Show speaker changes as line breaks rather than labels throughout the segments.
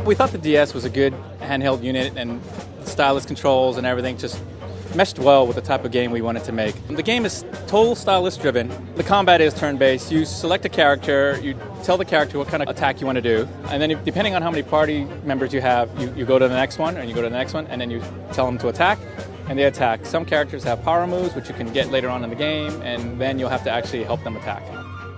We thought the DS was a good handheld unit, and the stylus controls and everything just meshed well with the type of game we wanted to make. The game is total stylus driven. The combat is turn-based. You select a character, you tell the character what kind of attack you want to do, and then depending on how many party members you have, you go to the next one, and you go to the next one, and then you tell them to attack, and they attack. Some characters have power moves, which you can get later on in the game, and then you'll have to actually help them attack.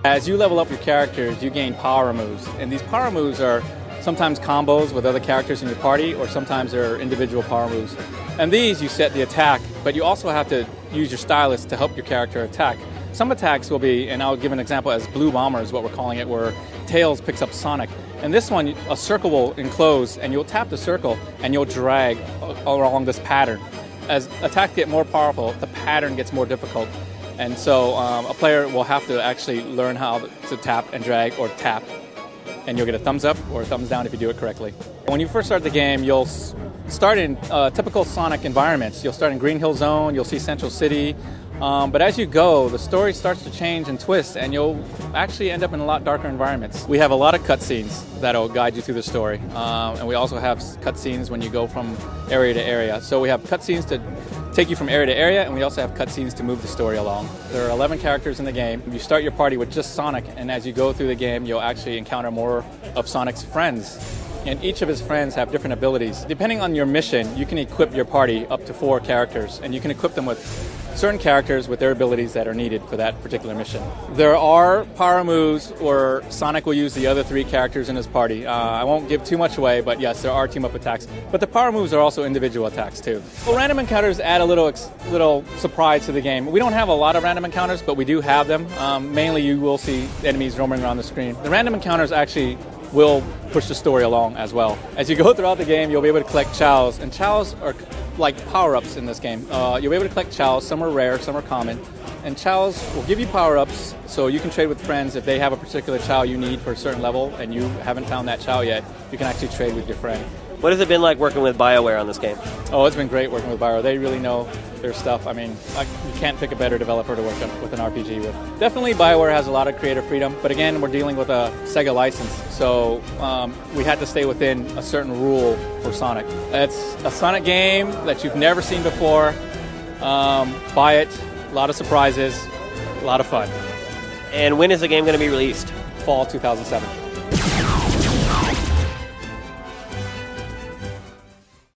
As you level up your characters, you gain power moves, and these power moves are sometimes combos with other characters in your party, or sometimes they're individual power moves. And these, you set the attack, but you also have to use your stylus to help your character attack. Some attacks will be, and I'll give an example as Blue Bomber is what we're calling it, where Tails picks up Sonic. And this one, a circle will enclose, and you'll tap the circle, and you'll drag along this pattern. As attacks get more powerful, the pattern gets more difficult. And so a player will have to actually learn how to tap and drag or tap, and you'll get a thumbs up or a thumbs down if you do it correctly. When you first start the game, you'll start in typical Sonic environments. You'll start in Green Hill Zone, you'll see Central City, but as you go, the story starts to change and twist, and you'll actually end up in a lot darker environments. We have a lot of cutscenes that'll guide you through the story, and we also have cutscenes when you go from area to area. So we have cutscenes to take you from area to area, and we also have cutscenes to move the story along. There are 11 characters in the game. You start your party with just Sonic, and as you go through the game, you'll actually encounter more of Sonic's friends. And each of his friends have different abilities. Depending on your mission, you can equip your party up to 4 characters, and you can equip them with certain characters with their abilities that are needed for that particular mission. There are power moves where Sonic will use the other 3 characters in his party. I won't give too much away, but yes, there are team-up attacks. But the power moves are also individual attacks too. Well, random encounters add a little surprise to the game. We don't have a lot of random encounters, but we do have them. Mainly you will see enemies roaming around the screen. The random encounters actually will push the story along as well. As you go throughout the game, you'll be able to collect chows, and chows are like power-ups in this game. You'll be able to collect chows. Some are rare, some are common, and chows will give you power-ups, so you can trade with friends. If they have a particular chow you need for a certain level and you haven't found that chow yet, you can actually trade with your friend.
What has it been like working with BioWare on this game?
Oh, it's been great working with BioWare. They really know their stuff. I mean, you can't pick a better developer to work with an RPG with. Definitely BioWare has a lot of creative freedom, but again, we're dealing with a Sega license, so we had to stay within a certain rule for Sonic. It's a Sonic game that you've never seen before. Buy it, a lot of surprises, a lot of fun.
And when is the game going to be released?
Fall 2007.